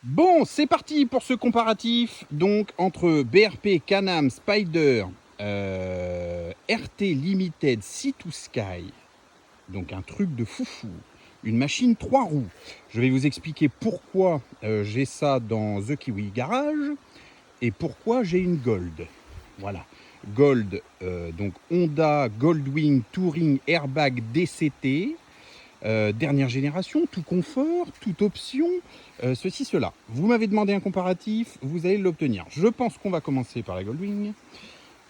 Bon, c'est parti pour ce comparatif donc entre BRP Can-Am Spyder RT Limited Sea to Sky, donc un truc de foufou, une machine 3 roues. Je vais vous expliquer pourquoi j'ai ça dans The Kiwi Garage et pourquoi j'ai une Gold. Voilà, Gold, donc Honda Goldwing Touring Airbag DCT. Dernière génération, tout confort, toute option, ceci, cela. Vous m'avez demandé un comparatif, vous allez l'obtenir. Je pense qu'on va commencer par la Goldwing.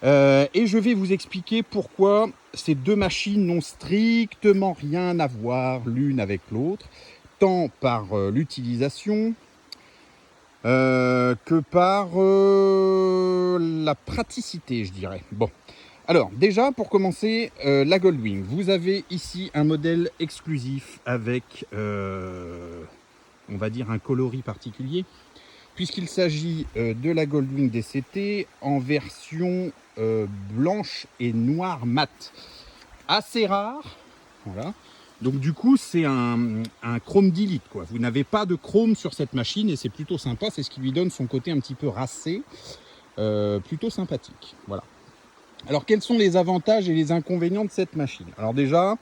Et je vais vous expliquer pourquoi ces deux machines n'ont strictement rien à voir l'une avec l'autre, tant par l'utilisation que par la praticité, je dirais. Bon. Alors, déjà, pour commencer, la Goldwing. Vous avez ici un modèle exclusif avec, on va dire, un coloris particulier, puisqu'il s'agit de la Goldwing DCT en version blanche et noire mat. Assez rare, voilà. Donc du coup, c'est un chrome d'élite, quoi. Vous n'avez pas de chrome sur cette machine et c'est plutôt sympa. C'est ce qui lui donne son côté un petit peu racé, plutôt sympathique. Voilà. Alors, quels sont les avantages et les inconvénients de cette machine? Alors déjà,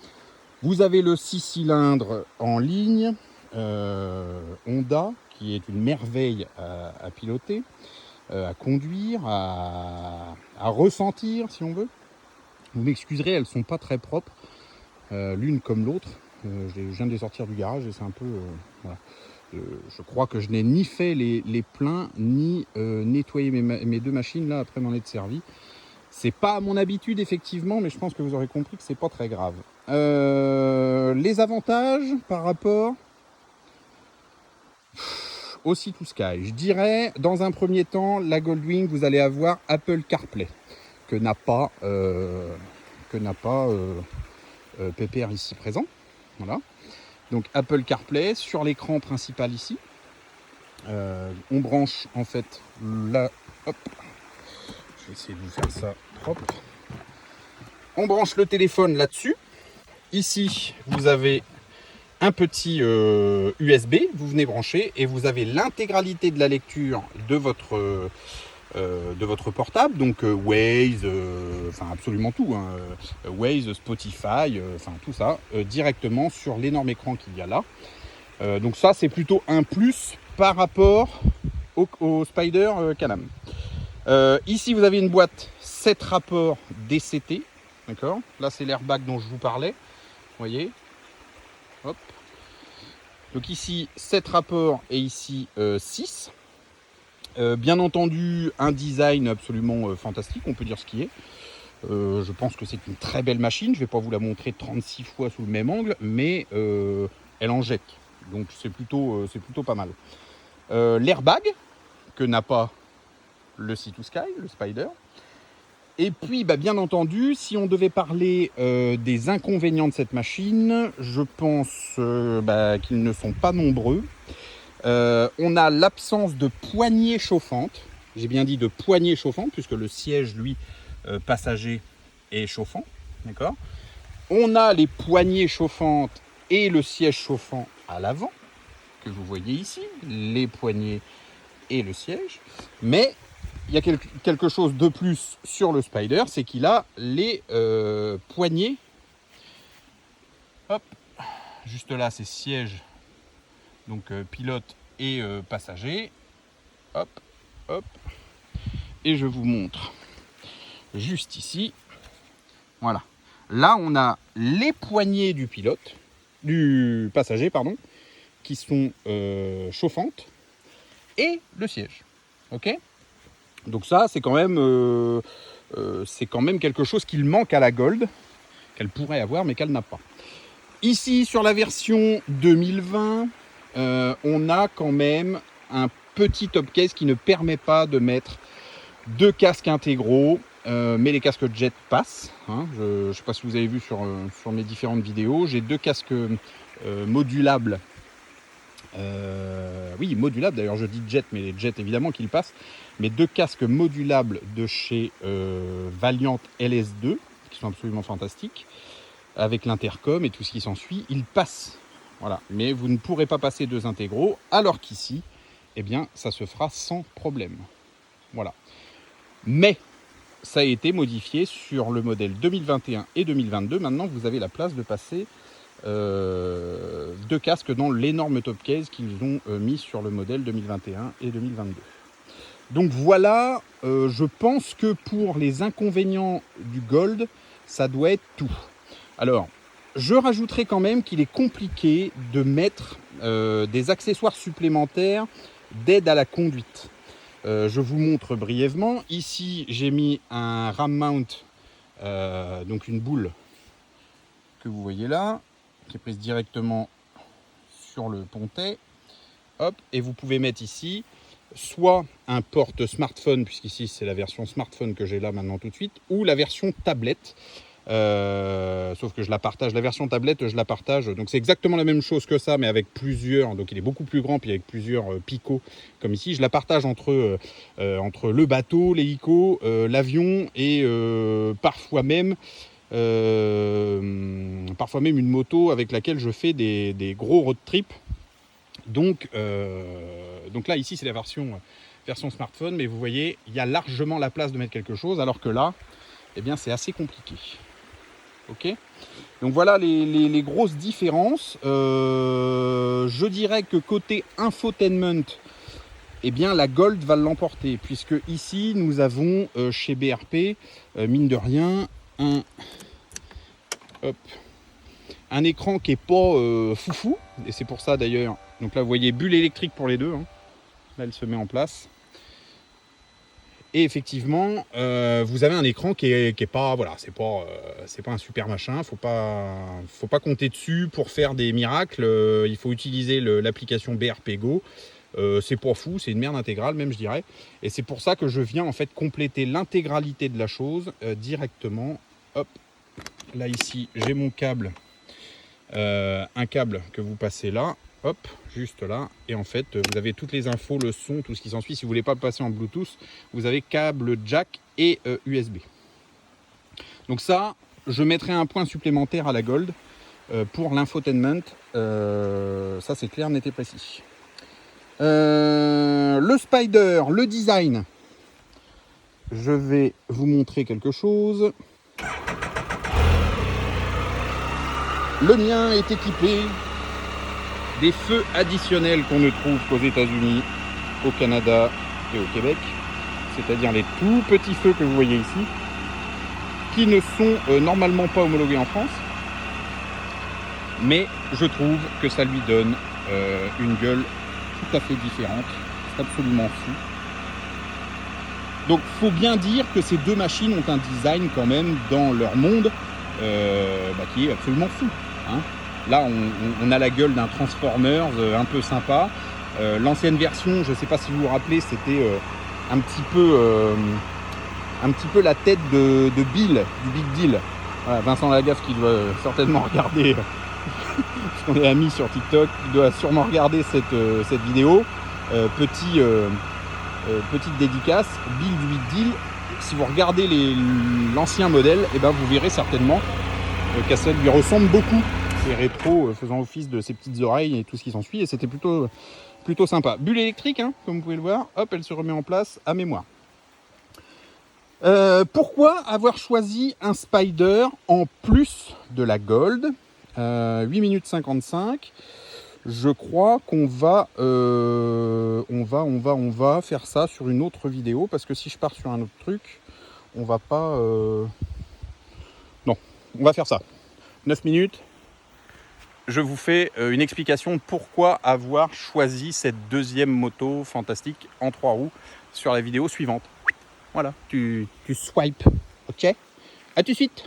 vous avez le 6 cylindres en ligne, Honda, qui est une merveille à piloter, à conduire, à ressentir, si on veut. Vous m'excuserez, elles ne sont pas très propres, l'une comme l'autre. Je viens de les sortir du garage et c'est un peu... voilà. Je crois que je n'ai ni fait les pleins, ni nettoyé mes deux machines là après m'en être servi. C'est pas à mon habitude effectivement, mais je pense que vous aurez compris que c'est pas très grave. Les avantages par rapport au Sea to Sky, je dirais dans un premier temps, la Goldwing, vous allez avoir Apple CarPlay que n'a pas PPR ici présent. Voilà. Donc Apple CarPlay sur l'écran principal ici. On branche en fait là. Hop. Je vais essayer de vous faire ça propre. On branche le téléphone là-dessus. Ici, vous avez un petit USB, vous venez brancher et vous avez l'intégralité de la lecture de votre portable, donc Waze, enfin absolument tout, hein, Waze, Spotify, enfin tout ça, directement sur l'énorme écran qu'il y a là. Donc ça, c'est plutôt un plus par rapport au Spyder Can-Am. Ici, vous avez une boîte 7 rapports DCT. D'accord. Là, c'est l'airbag dont je vous parlais. Vous voyez. Hop. Donc ici, 7 rapports et ici 6. Bien entendu, un design absolument fantastique, on peut dire ce qui est. Je pense que c'est une très belle machine. Je ne vais pas vous la montrer 36 fois sous le même angle, mais elle en jette. Donc c'est plutôt pas mal. L'airbag, que n'a pas le Sea to Sky, le Spyder. Et puis, bien entendu, si on devait parler des inconvénients de cette machine, je pense qu'ils ne sont pas nombreux. On a l'absence de poignée chauffante. J'ai bien dit de poignée chauffante, puisque le siège, lui, passager, est chauffant. D'accord. On a les poignées chauffantes et le siège chauffant à l'avant, que vous voyez ici, les poignées et le siège. Mais il y a quelque chose de plus sur le Spyder, c'est qu'il a les poignées. Hop, juste là, c'est siège, donc pilote et passager. Hop, hop. Et je vous montre juste ici. Voilà. Là, on a les poignées du pilote, du passager, pardon, qui sont chauffantes, et le siège. Ok. Donc ça, c'est quand même quelque chose qu'il manque à la Gold, qu'elle pourrait avoir, mais qu'elle n'a pas. Ici, sur la version 2020, on a quand même un petit top case qui ne permet pas de mettre deux casques intégraux, mais les casques jet passent. Hein. Je ne sais pas si vous avez vu sur mes différentes vidéos, j'ai deux casques modulables. Oui, modulable, d'ailleurs je dis jet, mais les jets évidemment qu'ils passent, mais deux casques modulables de chez Valiant LS2 qui sont absolument fantastiques, avec l'intercom et tout ce qui s'ensuit, ils passent, voilà. Mais vous ne pourrez pas passer deux intégraux, alors qu'ici, eh bien, ça se fera sans problème. Voilà. Mais ça a été modifié sur le modèle 2021 et 2022. Maintenant, vous avez la place de passer 2 casques dans l'énorme top case qu'ils ont mis sur le modèle 2021 et 2022. Donc voilà, je pense que pour les inconvénients du Gold, ça doit être tout. Alors, je rajouterai quand même qu'il est compliqué de mettre des accessoires supplémentaires d'aide à la conduite. Je vous montre brièvement. Ici, j'ai mis un ram mount, donc une boule que vous voyez là, qui est prise directement sur le pontet. Hop, et vous pouvez mettre ici soit un porte smartphone, puisqu'ici c'est la version smartphone que j'ai là maintenant tout de suite, ou la version tablette. Sauf que je la partage, la version tablette je la partage, donc c'est exactement la même chose que ça mais avec plusieurs, donc il est beaucoup plus grand puis avec plusieurs picots comme ici. Je la partage entre le bateau, l'hélico, l'avion et parfois même une moto avec laquelle je fais des gros road trips. Donc là ici c'est la version smartphone, mais vous voyez il y a largement la place de mettre quelque chose, alors que là eh bien c'est assez compliqué. Ok, donc voilà les grosses différences. Je dirais que côté infotainment, eh bien la Gold va l'emporter, puisque ici nous avons chez BRP, mine de rien, un écran qui n'est pas foufou, et c'est pour ça d'ailleurs. Donc là vous voyez bulle électrique pour les deux, hein. Là elle se met en place. Et effectivement, vous avez un écran qui est pas, voilà, c'est pas un super machin. Faut pas compter dessus pour faire des miracles. Il faut utiliser l'application BRP Go. C'est pas fou, c'est une merde intégrale même, je dirais. Et c'est pour ça que je viens en fait compléter l'intégralité de la chose directement. Hop, là ici, j'ai mon câble, un câble que vous passez là. Hop, juste là, et en fait vous avez toutes les infos, le son, tout ce qui s'ensuit. Si vous voulez pas passer en Bluetooth, vous avez câble jack et USB. Donc ça, je mettrai un point supplémentaire à la Gold pour l'infotainment. Ça c'est clair, net et précis. Le Spider, le design, je vais vous montrer quelque chose. Le mien est équipé des feux additionnels qu'on ne trouve qu'aux États-Unis, au Canada et au Québec, c'est-à-dire les tout petits feux que vous voyez ici, qui ne sont normalement pas homologués en France, mais je trouve que ça lui donne une gueule tout à fait différente. C'est absolument fou. Donc faut bien dire que ces deux machines ont un design quand même dans leur monde qui est absolument fou, hein. Là, on a la gueule d'un Transformers un peu sympa. L'ancienne version, je ne sais pas si vous vous rappelez, c'était un petit peu la tête de Bill, du Big Deal. Voilà, Vincent Lagaffe qui doit certainement regarder, parce qu'on est amis sur TikTok, il doit sûrement regarder cette vidéo. Petite dédicace, Bill du Big Deal. Si vous regardez l'ancien modèle, eh ben, vous verrez certainement que ça lui ressemble beaucoup. C'est rétro, faisant office de ses petites oreilles et tout ce qui s'ensuit, et c'était plutôt sympa. Bulle électrique, hein, comme vous pouvez le voir, hop, elle se remet en place à mémoire. Pourquoi avoir choisi un Spider en plus de la Gold? 8 minutes 55. Je crois qu'on va faire ça sur une autre vidéo, parce que si je pars sur un autre truc, on va pas... Non, on va faire ça. 9 minutes. Je vous fais une explication de pourquoi avoir choisi cette deuxième moto fantastique en 3 roues sur la vidéo suivante. Voilà, tu swipes, ok? À tout de suite.